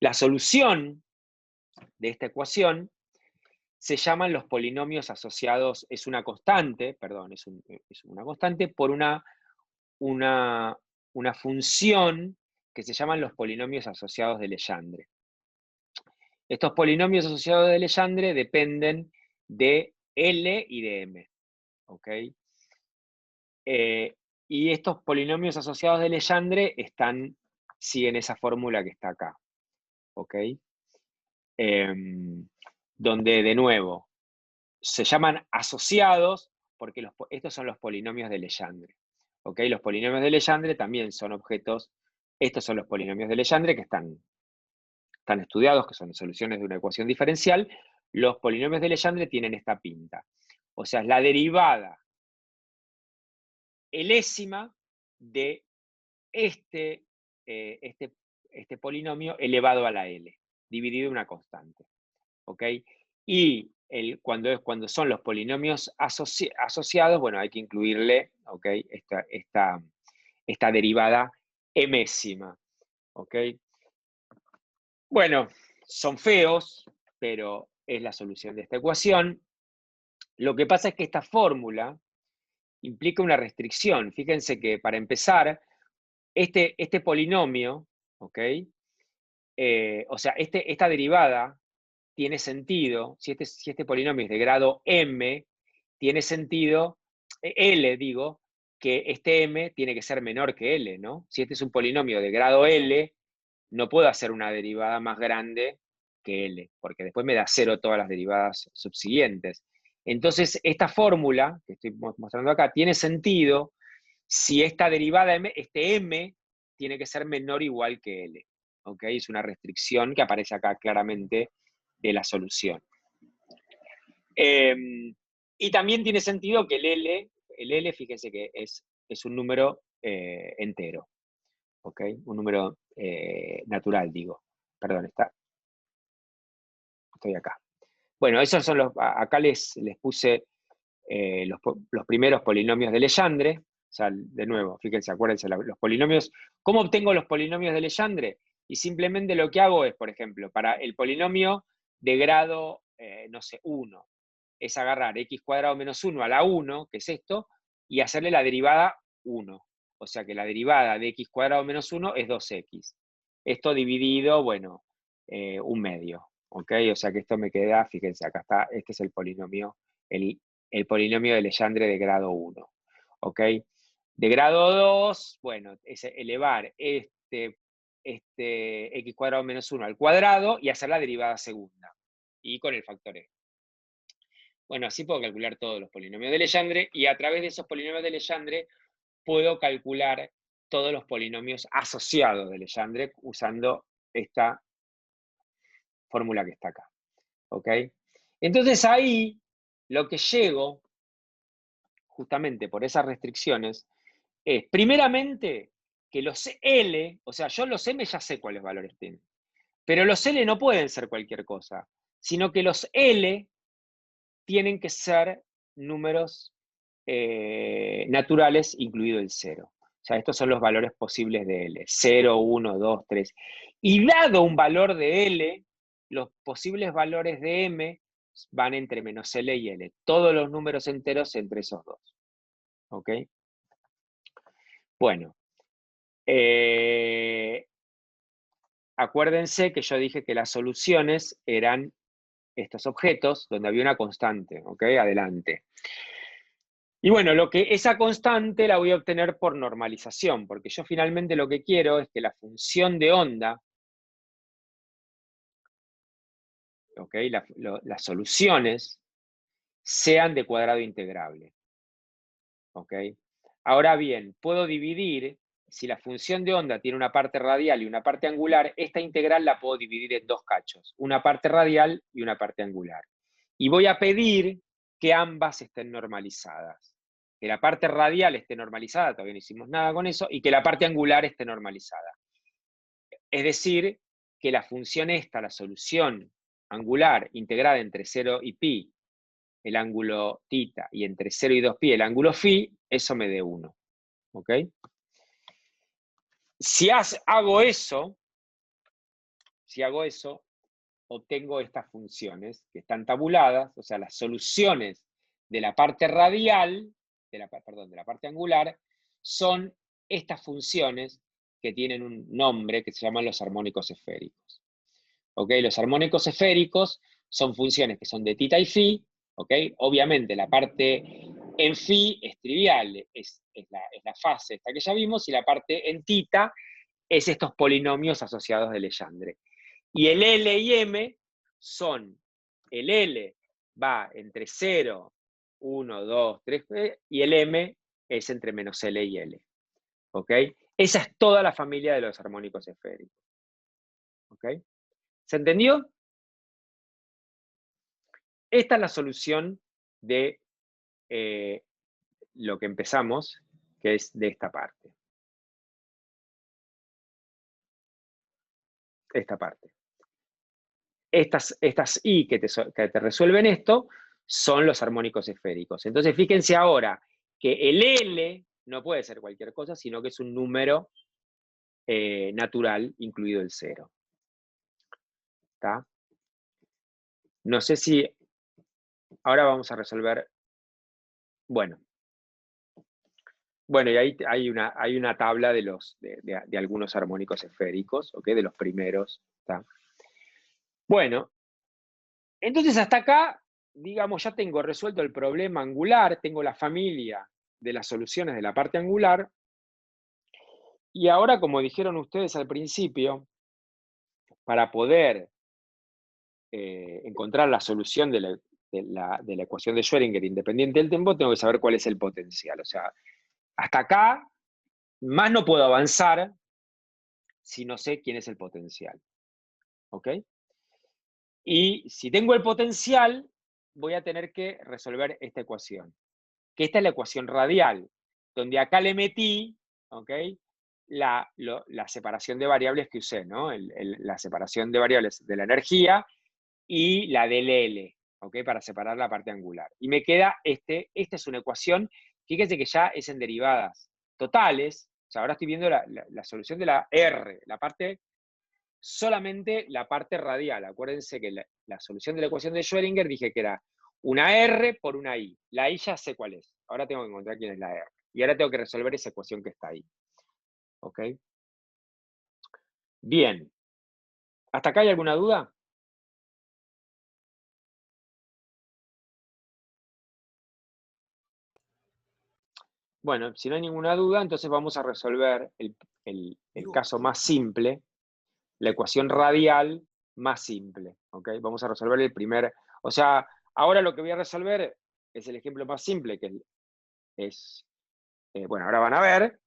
La solución de esta ecuación se llaman los polinomios asociados, es una constante, perdón, es una constante por una función que se llaman los polinomios asociados de Legendre. Estos polinomios asociados de Legendre dependen de L y de M. ¿Ok? Y estos polinomios asociados de Legendre siguen esa fórmula que está acá. ¿Ok? Donde, de nuevo, se llaman asociados porque estos son los polinomios de Legendre. ¿Ok? Los polinomios de Legendre también son objetos. Estos son los polinomios de Legendre que están estudiados, que son soluciones de una ecuación diferencial. Los polinomios de Legendre tienen esta pinta. O sea, es la derivada elésima de este polinomio elevado a la L, dividido en una constante. ¿Ok? Y cuando son los polinomios asociados, bueno, hay que incluirle, ¿ok?, esta derivada mésima. ¿Ok? Bueno, son feos, pero es la solución de esta ecuación. Lo que pasa es que esta fórmula implica una restricción. Fíjense que, para empezar, este polinomio, ¿ok? O sea, esta derivada tiene sentido, si este polinomio es de grado m, tiene sentido, L digo, que este m tiene que ser menor que L, ¿no? Si este es un polinomio de grado L, no puedo hacer una derivada más grande que L, porque después me da 0 todas las derivadas subsiguientes. Entonces, esta fórmula que estoy mostrando acá tiene sentido si esta derivada m, este m, tiene que ser menor o igual que L. ¿Ok? Es una restricción que aparece acá claramente de la solución. Y también tiene sentido que el L, fíjense que es un número entero. ¿Ok? Un número natural, digo. Perdón, estoy acá. Bueno, esos son acá les puse los primeros polinomios de Legendre. O sea, de nuevo, fíjense, acuérdense, los polinomios. ¿Cómo obtengo los polinomios de Legendre? Y simplemente lo que hago es, por ejemplo, para el polinomio de grado, no sé, 1, es agarrar x² menos 1 a la 1, que es esto, y hacerle la derivada 1. O sea que la derivada de x² menos 1 es 2x. Esto dividido, bueno, un medio. ¿Ok? O sea que esto me queda, fíjense, acá está, este es el polinomio, el polinomio de Legendre de grado 1. ¿Ok? De grado 2, bueno, es elevar este x² menos 1 al cuadrado y hacer la derivada segunda. Y con el factor e. Bueno, así puedo calcular todos los polinomios de Legendre, y a través de esos polinomios de Legendre puedo calcular todos los polinomios asociados de Legendre usando esta fórmula que está acá. ¿Ok? Entonces ahí lo que llego, justamente por esas restricciones, es primeramente que los L, o sea, yo los M ya sé cuáles valores tienen, pero los L no pueden ser cualquier cosa. sino que los L tienen que ser números naturales, incluido el 0. O sea, estos son los valores posibles de L. 0, 1, 2, 3. Y dado un valor de L, los posibles valores de M van entre menos L y L. Todos los números enteros entre esos dos. ¿Ok? Bueno. Acuérdense que yo dije que las soluciones eran estos objetos donde había una constante. ¿Ok? Adelante. Y bueno, esa constante la voy a obtener por normalización, porque yo finalmente lo que quiero es que la función de onda, ¿ok? Las soluciones sean de cuadrado integrable. ¿Ok? Ahora bien, puedo dividir, si la función de onda tiene una parte radial y una parte angular, esta integral la puedo dividir en dos cachos, una parte radial y una parte angular. Y voy a pedir que ambas estén normalizadas. Que la parte radial esté normalizada, todavía no hicimos nada con eso, y que la parte angular esté normalizada. Es decir, que la función esta, la solución angular integrada entre 0 y pi, el ángulo θ, y entre 0 y 2pi, el ángulo φ, eso me dé 1. ¿Ok? Si hago eso, obtengo estas funciones que están tabuladas, o sea, las soluciones de la parte radial, de la parte angular, son estas funciones que tienen un nombre que se llaman los armónicos esféricos. ¿Ok? Los armónicos esféricos son funciones que son de θ y φ, ¿ok? Obviamente la parte en φ es trivial, es la fase esta que ya vimos, y la parte en θ es estos polinomios asociados de Legendre. Y el L y M son, el L va entre 0, 1, 2, 3, y el M es entre menos L y L. ¿Ok? Esa es toda la familia de los armónicos esféricos. ¿Ok? ¿Se entendió? Esta es la solución de lo que empezamos, que es de esta parte. Esta parte. Estas I que te resuelven esto son los armónicos esféricos. Entonces, fíjense ahora que el L no puede ser cualquier cosa, sino que es un número natural, incluido el 0. ¿Está? No sé si ahora vamos a resolver. Bueno, y ahí hay una tabla de algunos armónicos esféricos, ¿ok? De los primeros. ¿Está? Bueno, entonces hasta acá, digamos, ya tengo resuelto el problema angular, tengo la familia de las soluciones de la parte angular, y ahora, como dijeron ustedes al principio, para poder encontrar la solución de la ecuación de Schrödinger independiente del tiempo, tengo que saber cuál es el potencial. O sea, hasta acá, más no puedo avanzar si no sé quién es el potencial. ¿Ok? Y si tengo el potencial, voy a tener que resolver esta ecuación. Que esta es la ecuación radial, donde acá le metí, ¿ok? La separación de variables que usé, ¿no? La separación de variables de la energía y la del L, ¿ok? Para separar la parte angular. Y me queda esta es una ecuación, fíjense que ya es en derivadas totales, o sea, ahora estoy viendo la solución de la R, solamente la parte radial. Acuérdense que la solución de la ecuación de Schrödinger dije que era una R por una I. La I ya sé cuál es. Ahora tengo que encontrar quién es la R. Y ahora tengo que resolver esa ecuación que está ahí. ¿Ok? Bien. ¿Hasta acá hay alguna duda? Bueno, si no hay ninguna duda, entonces vamos a resolver el caso más simple, la ecuación radial más simple. ¿Ok? Vamos a resolver el primer. O sea, ahora lo que voy a resolver es el ejemplo más simple, que es. Bueno, ahora van a ver.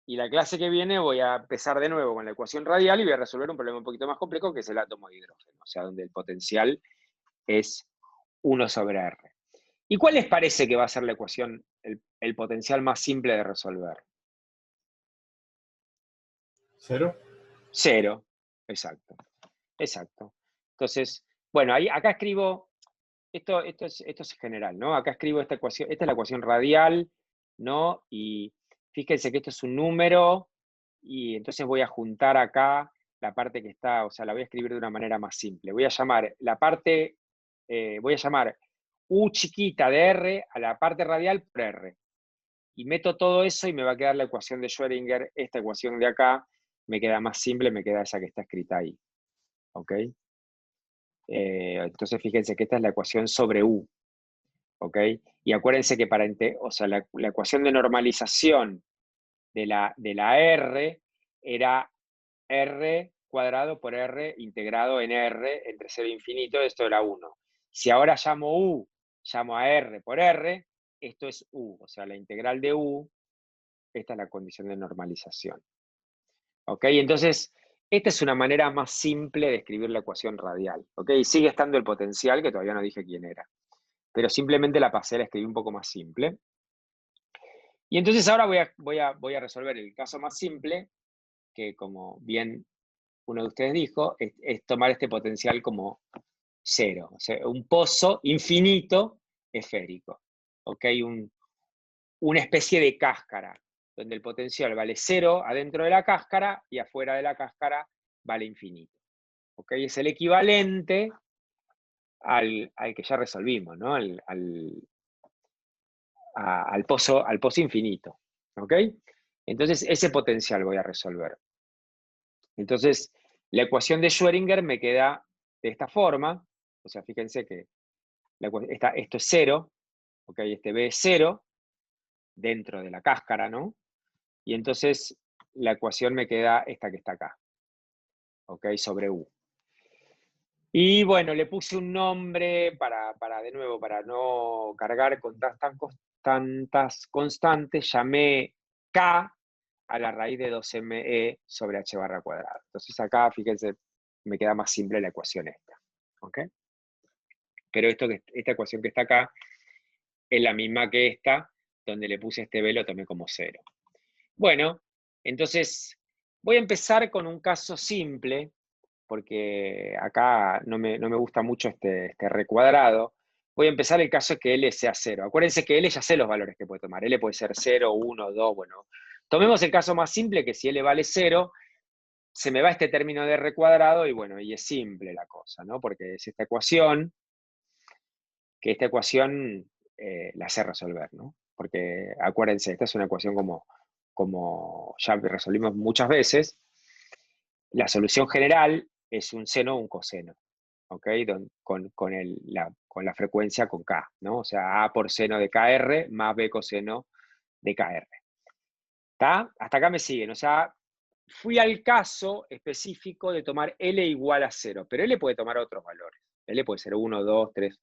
Y la clase que viene voy a empezar de nuevo con la ecuación radial y voy a resolver un problema un poquito más complejo, que es el átomo de hidrógeno. O sea, donde el potencial es 1 sobre R. ¿Y cuál les parece que va a ser la ecuación, el potencial más simple de resolver?
0.
0. Exacto. Exacto. Entonces, bueno. Bueno, acá escribo, esto es general, ¿no? Acá escribo esta ecuación, esta es la ecuación radial, ¿no? Y fíjense que esto es un número, y entonces voy a juntar acá la parte que está, o sea, la voy a escribir de una manera más simple. Voy a llamar la parte, voy a llamar U chiquita de R a la parte radial por R. Y meto todo eso y me va a quedar la ecuación de Schrödinger, esta ecuación de acá, me queda más simple, me queda esa que está escrita ahí. ¿Ok? Entonces fíjense que esta es la ecuación sobre U. ¿Ok? Y acuérdense que o sea, la ecuación de normalización de la R era R cuadrado por R integrado en R entre 0 e infinito, esto era 1. Si ahora llamo a R por R, esto es U, o sea, la integral de U, esta es la condición de normalización. ¿Ok? Entonces, esta es una manera más simple de escribir la ecuación radial. ¿Ok? Y sigue estando el potencial, que todavía no dije quién era. Pero simplemente la pasé, la escribí un poco más simple. Y entonces ahora voy a resolver el caso más simple, que como bien uno de ustedes dijo, es tomar este potencial como 0. O sea, un pozo infinito esférico. ¿Ok? Una especie de cáscara, donde el potencial vale 0 adentro de la cáscara y afuera de la cáscara vale infinito. ¿Ok? Es el equivalente al que ya resolvimos, ¿no? Al pozo infinito. ¿Ok? Entonces, ese potencial voy a resolver. Entonces, la ecuación de Schrödinger me queda de esta forma. O sea, fíjense que esto es 0. ¿Ok? Este B es 0 dentro de la cáscara, ¿no? Y entonces la ecuación me queda esta que está acá. ¿Ok? Sobre U. Y bueno, le puse un nombre de nuevo, para no cargar con tantas constantes, llamé K a la raíz de 2ME sobre H barra cuadrada. Entonces acá, fíjense, me queda más simple la ecuación esta. ¿Ok? Pero esta ecuación que está acá es la misma que esta, donde le puse este B, lo tomé como 0. Bueno, entonces voy a empezar con un caso simple, porque acá no me gusta mucho este recuadrado. Voy a empezar el caso que L sea 0. Acuérdense que L ya sé los valores que puede tomar. L puede ser 0, 1, 2, bueno. Tomemos el caso más simple, que si L vale 0, se me va este término de R cuadrado y bueno, y es simple la cosa, ¿no? Porque es esta ecuación, que esta ecuación la sé resolver, ¿no? Porque acuérdense, esta es una ecuación como ya resolvimos muchas veces. La solución general es un seno o un coseno, ¿ok? Con la frecuencia con K, ¿no? O sea, A por seno de KR más B coseno de KR. ¿Está? Hasta acá me siguen. O sea, fui al caso específico de tomar L igual a 0, pero L puede tomar otros valores. L puede ser 1, 2, 3.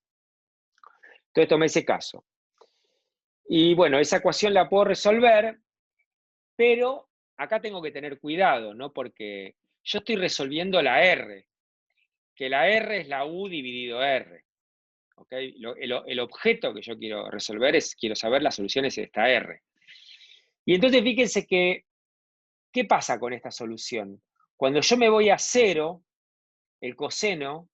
Entonces tomé ese caso. Y bueno, esa ecuación la puedo resolver, pero acá tengo que tener cuidado, ¿no? Porque yo estoy resolviendo la R, que la R es la U dividido R. ¿Okay? El objeto que yo quiero resolver quiero saber las soluciones de esta R. Y entonces fíjense que, ¿qué pasa con esta solución? Cuando yo me voy a 0, el coseno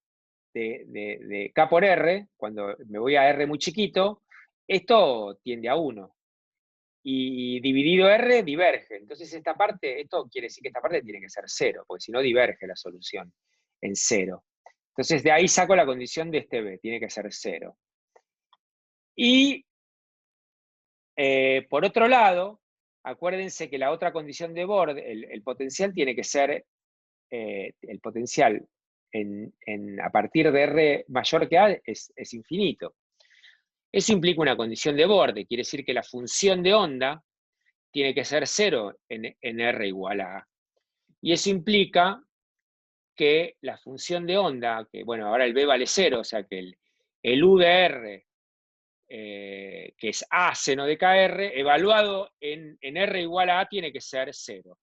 de K por R, cuando me voy a R muy chiquito, esto tiende a 1. Y dividido R diverge. Entonces esta parte, esto quiere decir que esta parte tiene que ser 0, porque si no diverge la solución en 0. Entonces de ahí saco la condición de este B, tiene que ser 0. Y por otro lado, acuérdense que la otra condición de borde, el potencial tiene que ser, el potencial a partir de R mayor que A es infinito. Eso implica una condición de borde, quiere decir que la función de onda tiene que ser 0 en R igual a A. Y eso implica que la función de onda, que bueno, ahora el B vale 0, o sea que el U de R, que es A seno de KR, evaluado en R igual a A tiene que ser 0.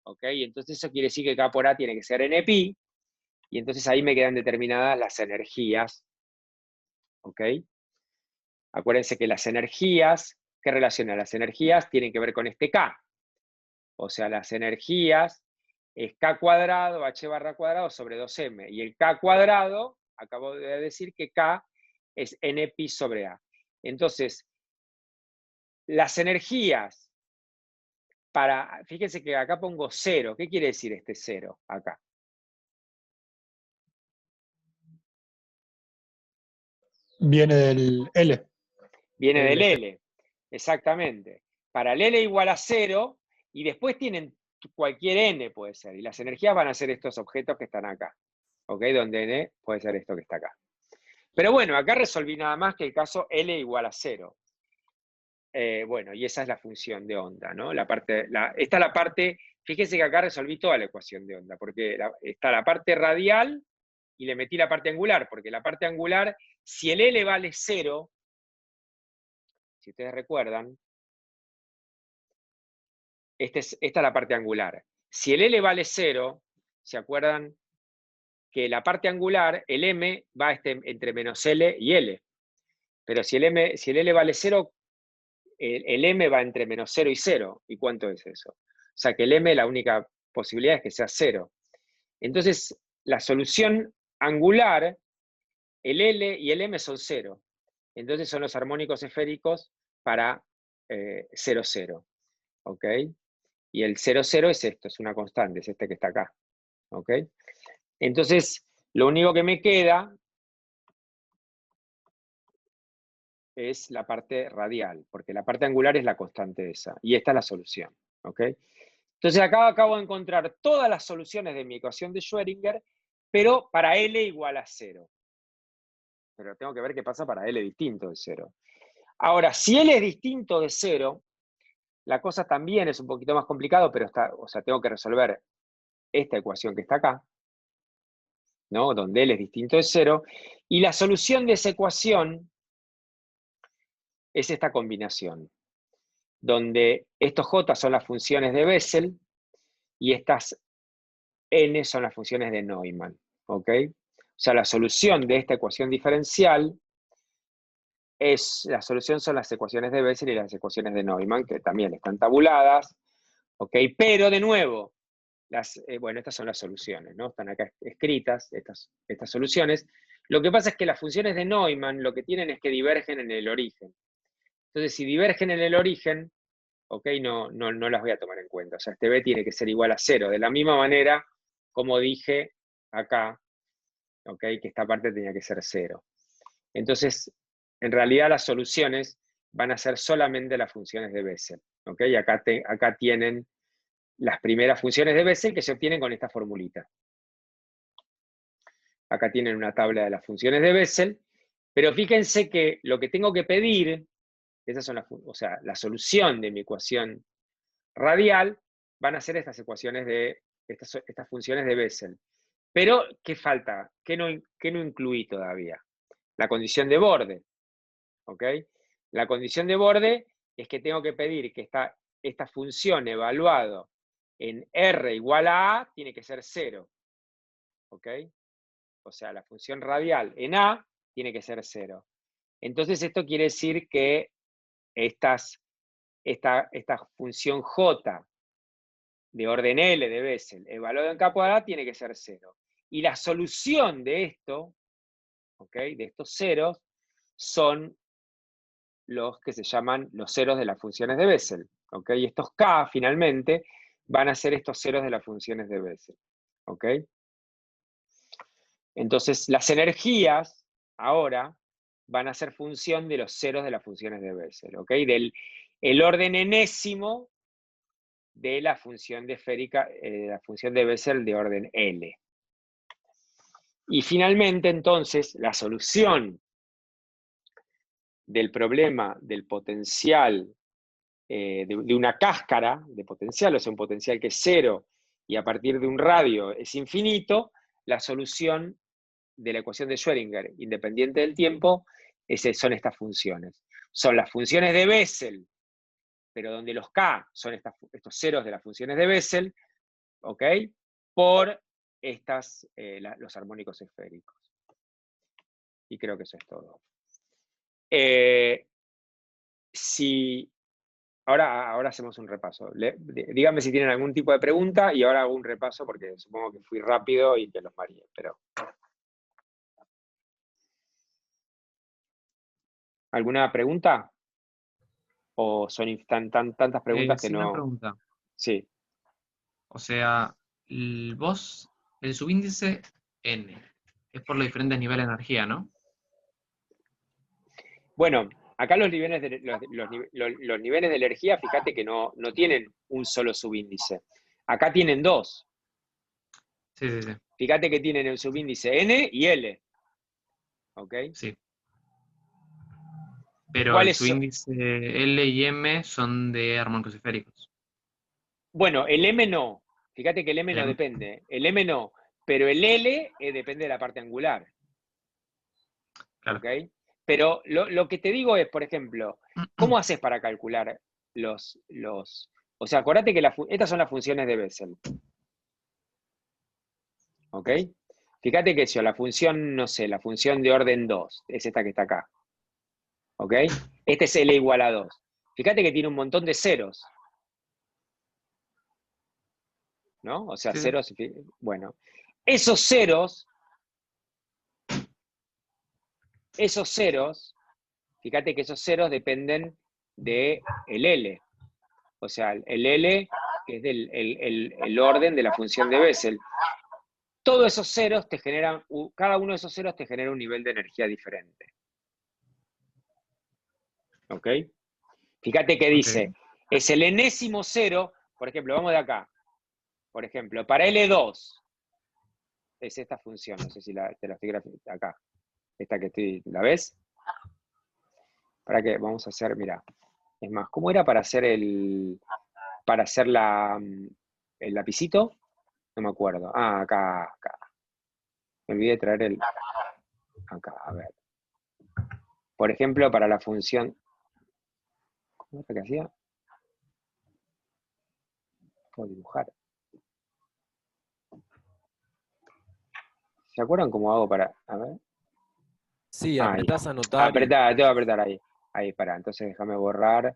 ¿Ok? Entonces eso quiere decir que K por A tiene que ser NPi, y entonces ahí me quedan determinadas las energías. ¿Ok? Acuérdense que las energías, ¿qué relaciona? Las energías tienen que ver con este K. O sea, las energías es K cuadrado, H barra cuadrado sobre 2M. Y el K cuadrado, acabo de decir que K es NPi sobre A. Entonces, las energías para, fíjense que acá pongo 0. ¿Qué quiere decir este 0 acá?
Viene del L.
Viene del
L.
L, exactamente. Para el L igual a 0, y después tienen cualquier N puede ser, y las energías van a ser estos objetos que están acá, ¿ok? Donde N puede ser esto que está acá. Pero bueno, acá resolví nada más que el caso L igual a 0. Bueno, y esa es la función de onda, ¿no? Esta es la parte, fíjense que acá resolví toda la ecuación de onda, porque está la parte radial y le metí la parte angular, porque la parte angular, si el L vale 0, si ustedes recuerdan, esta es la parte angular. Si el L vale 0, ¿se acuerdan? Que la parte angular, el M va entre menos L y L. Pero si el L vale 0, el M va entre menos 0 y 0. ¿Y cuánto es eso? O sea que el M, la única posibilidad es que sea 0. Entonces, la solución angular, el L y el M son 0. Entonces son los armónicos esféricos para 0, 0. ¿Ok? Y el 0, 0 es esto, es una constante, es este que está acá. ¿Ok? Entonces, lo único que me queda es la parte radial, porque la parte angular es la constante esa, y esta es la solución. ¿Ok? Entonces acá acabo de encontrar todas las soluciones de mi ecuación de Schrödinger, pero para L igual a 0. Pero tengo que ver qué pasa para L distinto de 0. Ahora, si L es distinto de 0, la cosa también es un poquito más complicado, pero tengo que resolver esta ecuación que está acá, ¿no? Donde L es distinto de 0, y la solución de esa ecuación es esta combinación, donde estos J son las funciones de Bessel y estas N son las funciones de Neumann, ¿ok? O sea, la solución de esta ecuación diferencial la solución son las ecuaciones de Bessel y las ecuaciones de Neumann, que también están tabuladas, ¿ok? Pero de nuevo, bueno, estas son las soluciones, ¿no? Están acá escritas, estas soluciones. Lo que pasa es que las funciones de Neumann lo que tienen es que divergen en el origen. Entonces, si divergen en el origen, ¿ok? No las voy a tomar en cuenta. O sea, este B tiene que ser igual a 0. De la misma manera, como dije acá, ¿ok? Que esta parte tenía que ser 0. Entonces, en realidad las soluciones van a ser solamente las funciones de Bessel, ¿ok? Y acá tienen las primeras funciones de Bessel que se obtienen con esta formulita. Acá tienen una tabla de las funciones de Bessel, pero fíjense que lo que tengo que pedir, esas son la solución de mi ecuación radial, van a ser estas ecuaciones de estas funciones de Bessel. Pero, ¿qué falta? ¿Qué no incluí todavía? La condición de borde. ¿Ok? La condición de borde es que tengo que pedir que esta función evaluado en R igual a A tiene que ser 0. ¿Ok? O sea, la función radial en A tiene que ser 0. Entonces esto quiere decir que esta función J de orden L de Bessel evaluado en capo A tiene que ser 0. Y la solución de esto, ¿ok? De estos ceros, son los que se llaman los ceros de las funciones de Bessel. ¿Ok? Y estos K, finalmente, van a ser estos ceros de las funciones de Bessel. ¿Ok? Entonces, las energías, ahora, van a ser función de los ceros de las funciones de Bessel. ¿Ok? El orden enésimo de la función de esférica, la función de Bessel de orden L. Y finalmente, entonces, la solución del problema del potencial de una cáscara de potencial, o sea, un potencial que es 0 y a partir de un radio es infinito, la solución de la ecuación de Schrödinger independiente del tiempo son estas funciones. Son las funciones de Bessel, pero donde los K son estos ceros de las funciones de Bessel, ¿ok? Por los armónicos esféricos. Y creo que eso es todo. Ahora hacemos un repaso. Díganme si tienen algún tipo de pregunta y ahora hago un repaso porque supongo que fui rápido y que los mareé, pero ¿Alguna pregunta? ¿O son tantas preguntas que
Sí, una
no?
pregunta.
Sí.
O sea, el subíndice N es por los diferentes niveles de energía, ¿no?
Bueno, acá los niveles los niveles de energía, fíjate que no tienen un solo subíndice. Acá tienen dos.
Sí, sí, sí.
Fíjate que tienen el subíndice N y L. ¿Ok?
Sí. Pero el
¿Cuáles son?
subíndice L y M son de armónicos esféricos.
Bueno, el M no. Fíjate que el M
El
no
M.
depende. El M no. Pero el L depende de la parte angular.
Claro.
¿Ok? Pero lo que te digo es, por ejemplo, ¿cómo haces para calcular los... O sea, acordate que estas son las funciones de Bessel. ¿Ok? Fíjate que la función, no sé, la función de orden 2, es esta que está acá. ¿Ok? Este es L igual a 2. Fíjate que tiene un montón de ceros. ¿No? O sea,
Sí, sí.
ceros, bueno. Esos ceros, fíjate que esos ceros dependen del L. O sea, el L, que es el orden de la función de Bessel. Todos esos ceros te generan, cada uno de esos ceros te genera un nivel de energía diferente. ¿Ok? Fíjate que dice,
Ok.
es el enésimo cero, por ejemplo, vamos de acá. Por ejemplo, para L2, es esta función, no sé si te la estoy graficando acá. Esta que estoy, ¿la ves? ¿Para qué? Vamos a hacer, mira. Es más, ¿cómo era para hacer el lapicito? No me acuerdo. Ah, acá. Me olvidé de traer acá, a ver. Por ejemplo, para la función, ¿cómo era que hacía? Puedo dibujar. ¿Se acuerdan cómo hago para, a ver?
Sí,
Ahí.
apretás a anotar y
Apretar, tengo que apretar ahí. Ahí, para. Entonces déjame borrar.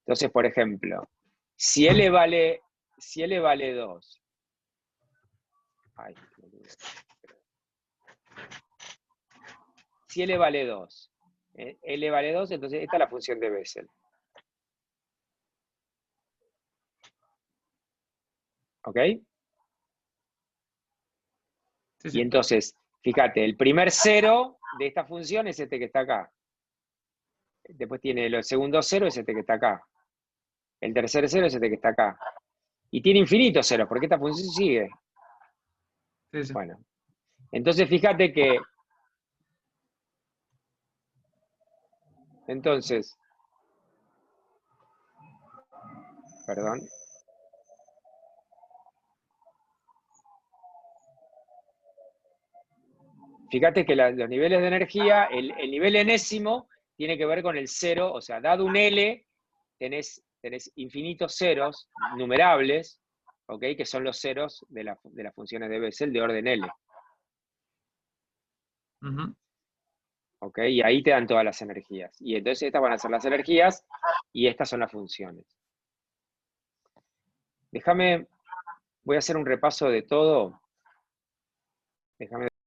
Entonces, por ejemplo, si L vale 2. Ay, si L vale 2. L vale 2, entonces esta es la función de Bessel. ¿Ok?
Sí,
Y
sí.
entonces, fíjate, el primer cero de esta función es este que está acá. Después tiene el segundo cero, es este que está acá. El tercer cero es este que está acá. Y tiene infinitos ceros, porque esta función sigue.
Sí, sí.
Bueno, entonces fíjate que... Entonces... Perdón. Fíjate que los niveles de energía, el nivel enésimo tiene que ver con el cero, o sea, dado un L, tenés infinitos ceros numerables, ¿ok? Que son los ceros de las funciones de Bessel de orden L.
Ujú.
¿Ok? Y ahí te dan todas las energías. Y entonces estas van a ser las energías y estas son las funciones. Voy a hacer un repaso de todo. Déjame